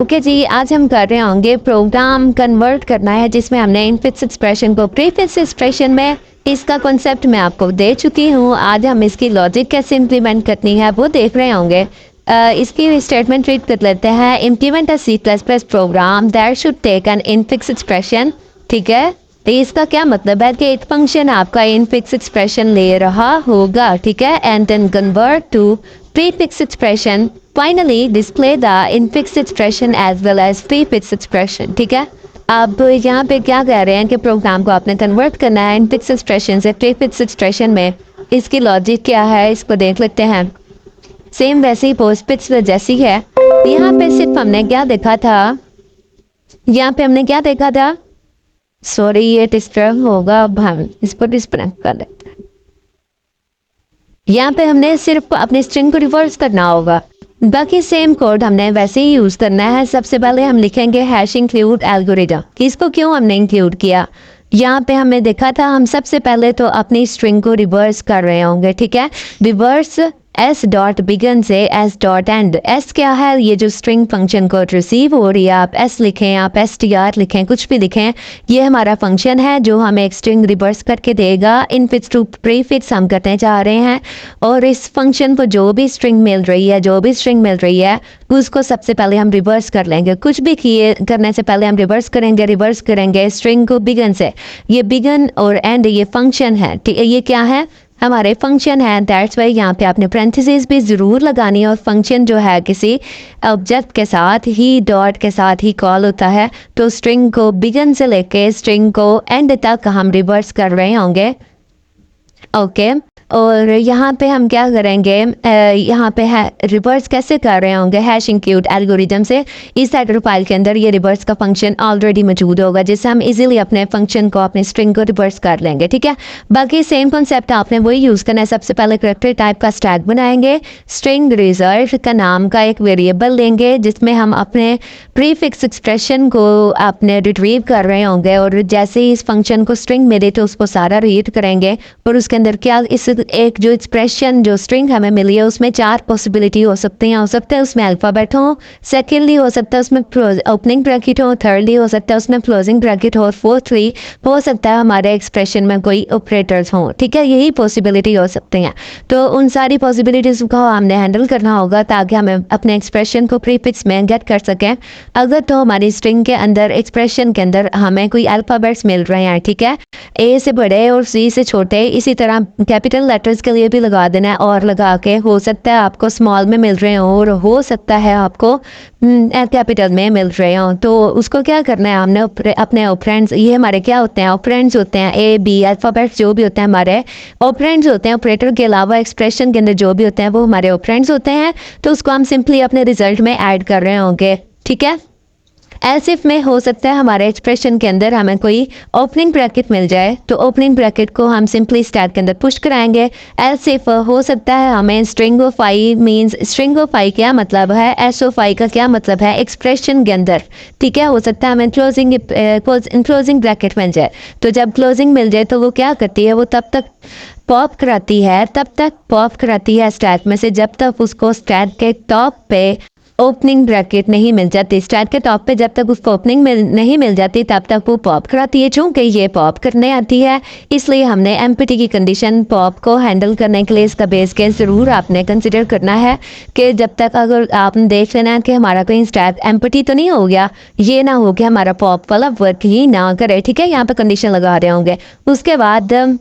Okay जी, आज हम कर रहे होंगे प्रोग्राम कन्वर्ट करना है जिसमें हमने इनफिक्स एक्सप्रेशन को प्रीफिक्स एक्सप्रेशन में इसका कॉन्सेप्ट मैं आपको दे चुकी हूँ। आज हम इसकी लॉजिक कैसे इम्प्लीमेंट करनी है वो देख रहे होंगे। इसकी स्टेटमेंट रीड कर लेते हैं। Implement a C plus plus program that should take an infix expression. ठीक है, तो इसका क्या मतलब है कि एक फंक्शन आपका इनफिक्स एक्सप्रेशन ले रहा होगा, ठीक है, and then convert to prefix expression. Finally, display the infix expression as well as prefix expression. ठीक है, अब यहाँ पे क्या कह रहे हैं कि प्रोग्राम को आपने कन्वर्ट करना है इनफिक्स एक्सप्रेशन से प्रीफिक्स एक्सप्रेशन में। इसकी लॉजिक क्या है इसको देख लेते हैं। सेम वैसे ही पोस्टफिक्स जैसी है। यहाँ पे सिर्फ हमने क्या देखा था, यहाँ पे हमने क्या देखा था, सॉरी ये डिस्टर्ब होगा, अब हम इसको डिस्कनेक्ट कर लेते हैं। यहाँ पे हमने सिर्फ अपने स्ट्रिंग को रिवर्स करना होगा, बाकी सेम कोड हमने वैसे ही यूज करना है। सबसे पहले हम लिखेंगे हैश इंक्लूड एल्गोरिथम कि इसको क्यों हमने इंक्लूड किया। यहाँ पे हमने देखा था हम सबसे पहले तो अपनी स्ट्रिंग को रिवर्स कर रहे होंगे, ठीक है। रिवर्स एस डॉट बिगन से एस डॉट एंड। एस क्या है, ये जो स्ट्रिंग फंक्शन को रिसीव हो रही है, आप एस लिखें, आप एस टी आर लिखें, कुछ भी लिखें, ये हमारा फंक्शन है जो हमें एक स्ट्रिंग रिवर्स करके देगा। इनफिक्स टू प्रीफिक्स हम करने जा रहे हैं और इस फंक्शन को जो भी स्ट्रिंग मिल रही है उसको सबसे पहले हम रिवर्स कर लेंगे। कुछ भी किए करने से पहले हम रिवर्स करेंगे स्ट्रिंग को बिगन से। ये बिगन और एंड ये फंक्शन है, ठीक है, ये क्या है, हमारे फंक्शन है। दैट्स वाई यहाँ पे आपने पैरेंथेसिस भी ज़रूर लगानी है। और फंक्शन जो है किसी ऑब्जेक्ट के साथ ही डॉट के साथ ही कॉल होता है, तो स्ट्रिंग को बिगन से लेके स्ट्रिंग को एंड तक हम रिवर्स कर रहे होंगे। ओके, और यहाँ पे हम क्या करेंगे, यहाँ पे है रिवर्स कैसे कर रहे होंगे, हैश इंक्लूड एल्गोरिथम से। इस हेडर फाइल के अंदर ये रिवर्स का फंक्शन ऑलरेडी मौजूद होगा जिससे हम इजीली अपने फंक्शन को अपने स्ट्रिंग को रिवर्स कर लेंगे, ठीक है। बाकी सेम कॉन्सेप्ट आपने वही यूज़ करना है। सबसे पहले करैक्टर टाइप का स्टैक बनाएंगे, स्ट्रिंग रिजल्ट का नाम का एक वेरिएबल लेंगे जिसमें हम अपने प्रीफिक्स एक्सप्रेशन को अपने रिट्रीव कर रहे होंगे। और जैसे ही इस फंक्शन को स्ट्रिंग मिले तो उसको सारा रीड करेंगे और उसके अंदर क्या इस एक जो एक्सप्रेशन जो स्ट्रिंग हमें मिली है उसमें 4 पॉसिबिलिटी हो सकती हैं। हो सकता है उसमें अल्फ़ाबेट हो, सेकेंडली हो सकता है उसमें ओपनिंग ब्रैकेट हो, थर्डली हो सकता है उसमें क्लोजिंग ब्रैकेट हो, फोर्थली हो सकता है हमारे एक्सप्रेशन में कोई ऑपरेटर्स हों, ठीक है। यही पॉसिबिलिटी हो सकती हैं। तो उन सारी पॉसिबिलिटीज़ को हमने हैंडल करना होगा ताकि हमें अपने एक्सप्रेशन को प्रीफिक्स में गेट कर सकें। अगर तो हमारी स्ट्रिंग के अंदर एक्सप्रेशन के अंदर हमें कोई अल्फ़ाबेट्स मिल रहे हैं, ठीक है, ए से बड़े और सी से छोटे, इसी तरह कैपिटल लेटर्स के लिए भी लगा देना है और लगा के हो सकता है आपको स्मॉल में मिल रहे हों और हो सकता है आपको कैपिटल में मिल रहे हों। तो उसको क्या करना है, हमने अपने ऑपरेंड्स, ये हमारे क्या होते हैं, ऑपरेंड्स होते हैं, ए बी अल्फ़ाबेट्स जो भी होते हैं हमारे ऑपरेंड्स होते हैं। ऑपरेटर के अलावा एक्सप्रेशन के अंदर जो भी होते हैं वो हमारे ऑपरेंड्स होते हैं। तो उसको हम सिंपली अपने रिजल्ट में ऐड कर रहे होंगे, ठीक है। एल्स इफ में हो सकता है हमारे एक्सप्रेशन के अंदर हमें कोई ओपनिंग ब्रैकेट मिल जाए तो ओपनिंग ब्रैकेट को हम सिंपली स्टैक के अंदर पुश कराएंगे। एल्स इफ हो सकता है हमें string of I means string of I क्या मतलब है, एस ऑफ आई का क्या मतलब है एक्सप्रेशन के अंदर, ठीक है। हो सकता है हमें क्लोजिंग ब्रैकेट मिल जाए। तो जब क्लोजिंग मिल जाए तो वो क्या करती है, वो तब तक पॉप कराती है स्टैक में से जब तक उसको स्टैक के टॉप पे ओपनिंग ब्रैकेट नहीं मिल जाती। स्टैक के टॉप पे जब तक उसको ओपनिंग नहीं मिल जाती तब तक वो पॉप कराती है। चूँकि ये पॉप करने आती है इसलिए हमने एम्प्टी की कंडीशन पॉप को हैंडल करने के लिए इसका बेस केस ज़रूर आपने कंसिडर करना है कि जब तक अगर आपने देख लेना है कि हमारा कोई स्टैक एम्प्टी तो नहीं हो गया, ये ना हो कि हमारा पॉप वाला वर्क ही ना करे, ठीक है। यहाँ पे कंडीशन लगा रहे होंगे। उसके बाद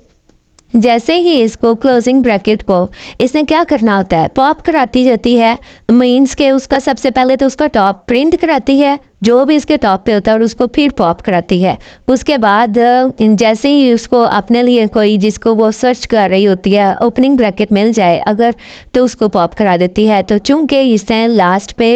जैसे ही इसको क्लोजिंग ब्रैकेट को इसने क्या करना होता है, पॉप कराती जाती है। मीन्स के उसका सबसे पहले तो उसका टॉप प्रिंट कराती है जो भी इसके टॉप पे होता है और उसको फिर पॉप कराती है। उसके बाद जैसे ही उसको अपने लिए कोई जिसको वो सर्च कर रही होती है ओपनिंग ब्रैकेट मिल जाए अगर तो उसको पॉप करा देती है। तो चूंकि इसने लास्ट पे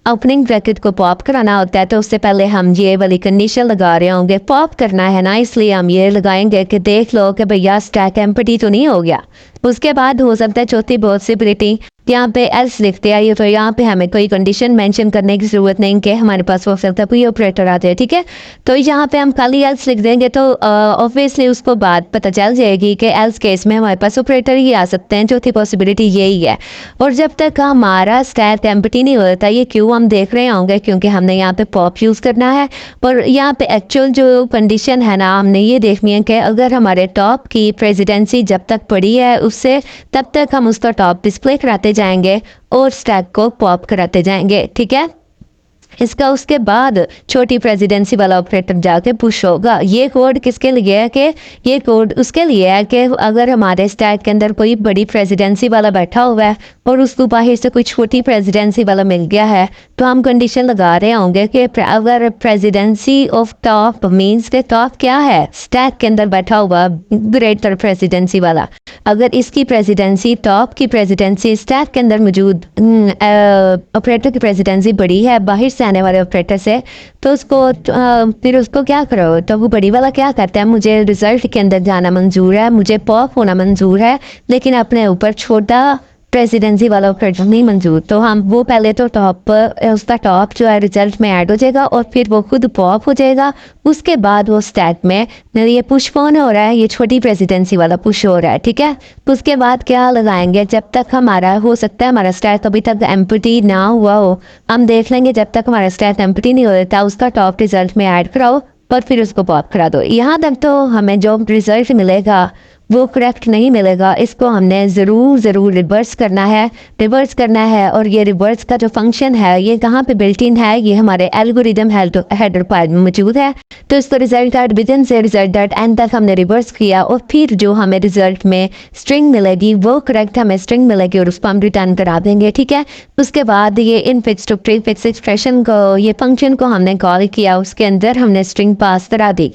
ओपनिंग ब्रैकेट को पॉप कराना होता है तो उससे पहले हम ये वाली कंडीशन लगा रहे होंगे, पॉप करना है ना, इसलिए हम ये लगाएंगे कि देख लो कि भैया स्टैक एम्प्टी तो नहीं हो गया। उसके बाद हो सकता है चौथी पॉसिबिलिटी यहाँ पे एल्स लिखते हैं, ये तो यहाँ पे हमें कोई कंडीशन मेंशन करने की ज़रूरत नहीं कि हमारे पास वो फिर कोई ऑपरेटर आते हैं, ठीक है। तो यहाँ पे हम खाली एल्स लिख देंगे तो ऑब्वियसली उसको बात पता चल जाएगी कि एल्स केस में हमारे पास ऑपरेटर ही आ सकते हैं, चौथी पॉसिबिलिटी यही है। और जब तक हमारा स्टैक एम्प्टी नहीं होता, ये क्यों हम देख रहे होंगे, क्योंकि हमने यहाँ पे पॉप यूज़ करना है। और यहाँ पे एक्चुअल जो कंडीशन है ना, हमने ये देखनी है कि अगर हमारे टॉप की प्रेसिडेंसी जब तक पड़ी है उससे, तब तक हम उसका टॉप डिस्प्ले कराते जाएंगे और स्टैक को पॉप कराते जाएंगे, ठीक है। इसका उसके बाद छोटी प्रेसिडेंसी वाला ऑपरेटर जाके पुश होगा। ये कोड किसके लिए है कि ये कोड उसके लिए है कि अगर हमारे स्टैक के अंदर कोई बड़ी प्रेसिडेंसी वाला बैठा हुआ है और उसको बाहर से कोई छोटी प्रेसिडेंसी वाला मिल गया है, तो हम कंडीशन लगा रहे होंगे कि अगर प्रेसिडेंसी ऑफ टॉप मीन्स के टॉप क्या है, स्टैक के अंदर बैठा हुआ ग्रेटर प्रेसिडेंसी वाला, अगर इसकी प्रेसिडेंसी टॉप की प्रेसिडेंसी स्टैक के अंदर मौजूद ऑपरेटर की प्रेसिडेंसी बड़ी है बाहर से आने वाले ऑपरेटर से, तो उसको फिर उसको क्या करो, तो वो बड़ी वाला क्या करता है, मुझे रिजल्ट के अंदर जाना मंजूर है, मुझे पॉप होना मंजूर है, लेकिन अपने ऊपर छोटा प्रेसिडेंसी वाला ऑपरेटर नहीं मंजूर। तो हम वो पहले तो टॉप उसका टॉप जो है रिजल्ट में ऐड हो जाएगा और फिर वो खुद पॉप हो जाएगा। उसके बाद वो स्टैक में ये पुश कौन हो रहा है, ये छोटी प्रेसिडेंसी वाला पुश हो रहा है, ठीक है। उसके बाद क्या लगाएंगे, जब तक हमारा हो सकता है हमारा स्टैक अभी तक एम्प्टी ना हुआ हो, हम देख लेंगे जब तक हमारा स्टैक एम्प्टी नहीं होता उसका टॉप रिजल्ट में ऐड कराओ और फिर उसको पॉप करा दो। यहाँ तक तो हमें जो रिजल्ट मिलेगा वो करेक्ट नहीं मिलेगा, इसको हमने ज़रूर रिवर्स करना है। और ये रिवर्स का जो फंक्शन है ये कहाँ पे बिल्ट इन है, ये हमारे एल्गोरिदम हेडर फाइल में मौजूद है। तो इसको रिजल्ट डॉट बिगिन से रिजल्ट डॉट एंड तक हमने रिवर्स किया और फिर जो हमें रिजल्ट में स्ट्रिंग मिलेगी वो करेक्ट हमें स्ट्रिंग मिलेगी और उसको हम रिटर्न करा देंगे, ठीक है। उसके बाद ये इनफिक्स टू प्रीफिक्स एक्सप्रेशन को, ये फंक्शन को हमने कॉल किया, उसके अंदर हमने स्ट्रिंग पास करा दी।